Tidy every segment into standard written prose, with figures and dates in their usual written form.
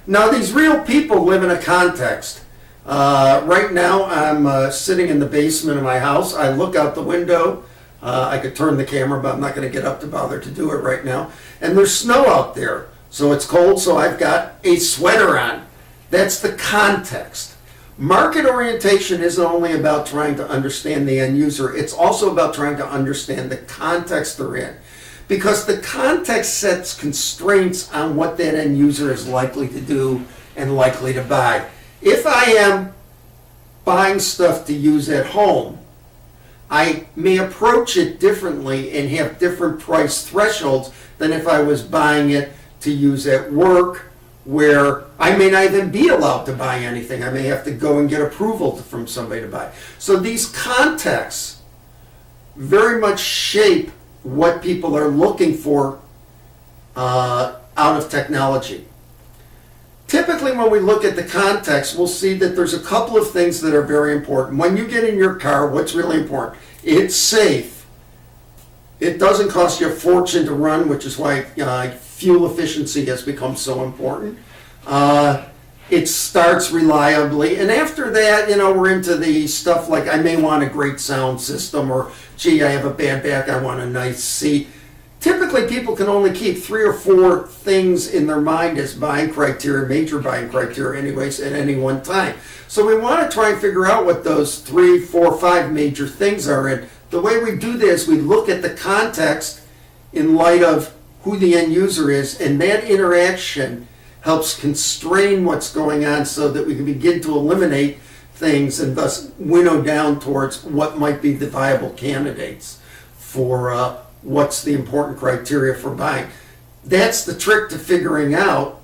Now, these real people live in a context. Right now, I'm sitting in the basement of my house. I look out the window. I could turn the camera, but I'm not going to get up to bother to do it right now. And there's snow out there, so it's cold, so I've got a sweater on. That's the context. Market orientation isn't only about trying to understand the end user, it's also about trying to understand the context they're in. Because the context sets constraints on what that end user is likely to do and likely to buy. If I am buying stuff to use at home, I may approach it differently and have different price thresholds than if I was buying it to use at work, where I may not even be allowed to buy anything. I may have to go and get approval from somebody to buy. So these contexts very much shape what people are looking for out of technology. Typically, when we look at the context, we'll see that there's a couple of things that are very important. When you get in your car, what's really important? It's safe. It doesn't cost you a fortune to run, which is why fuel efficiency has become so important. It starts reliably. And after that, we're into the stuff like I may want a great sound system, or gee, I have a bad back, I want a nice seat. Typically, people can only keep 3 or 4 things in their mind as buying criteria, major buying criteria anyways, at any one time. So we want to try and figure out what those 3, 4, 5 major things are. And the way we do this, we look at the context in light of who the end user is, and that interaction helps constrain what's going on so that we can begin to eliminate things and thus winnow down towards what might be the viable candidates for what's the important criteria for buying. That's the trick to figuring out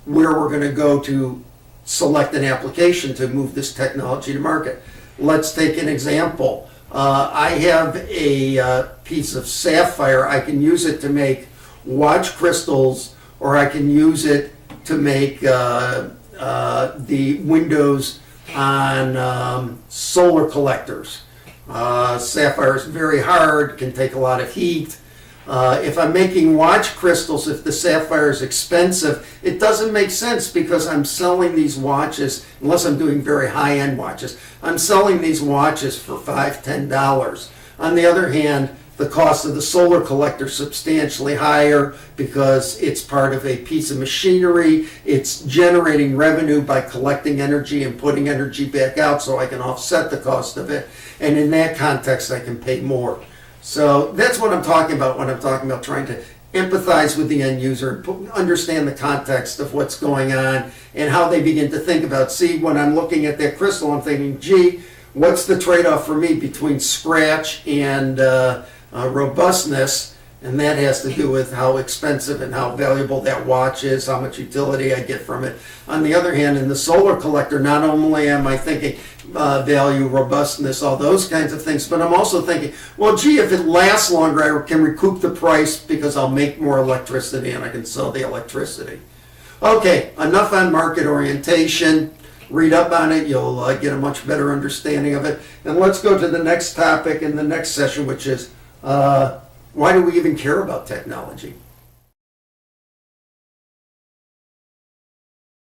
where we're going to go to select an application to move this technology to market. Let's take an example. I have a piece of sapphire. I can use it to make watch crystals, or I can use it to make the windows on solar collectors. Sapphire is very hard, can take a lot of heat. If I'm making watch crystals, if the sapphire is expensive, it doesn't make sense because I'm selling these watches, unless I'm doing very high-end watches, I'm selling these watches for $5, $10. On the other hand, the cost of the solar collector is substantially higher because it's part of a piece of machinery. It's generating revenue by collecting energy and putting energy back out, so I can offset the cost of it. And in that context, I can pay more. So that's what I'm talking about when I'm talking about trying to empathize with the end user and understand the context of what's going on and how they begin to think about, see, when I'm looking at that crystal, I'm thinking, gee, what's the trade-off for me between scratch and robustness? And that has to do with how expensive and how valuable that watch is, how much utility I get from it. On the other hand, in the solar collector, not only am I thinking value, robustness, all those kinds of things, but I'm also thinking, well, gee, if it lasts longer, I can recoup the price because I'll make more electricity and I can sell the electricity. Okay, enough on market orientation. Read up on it, you'll get a much better understanding of it. And let's go to the next topic in the next session, which is why do we even care about technology?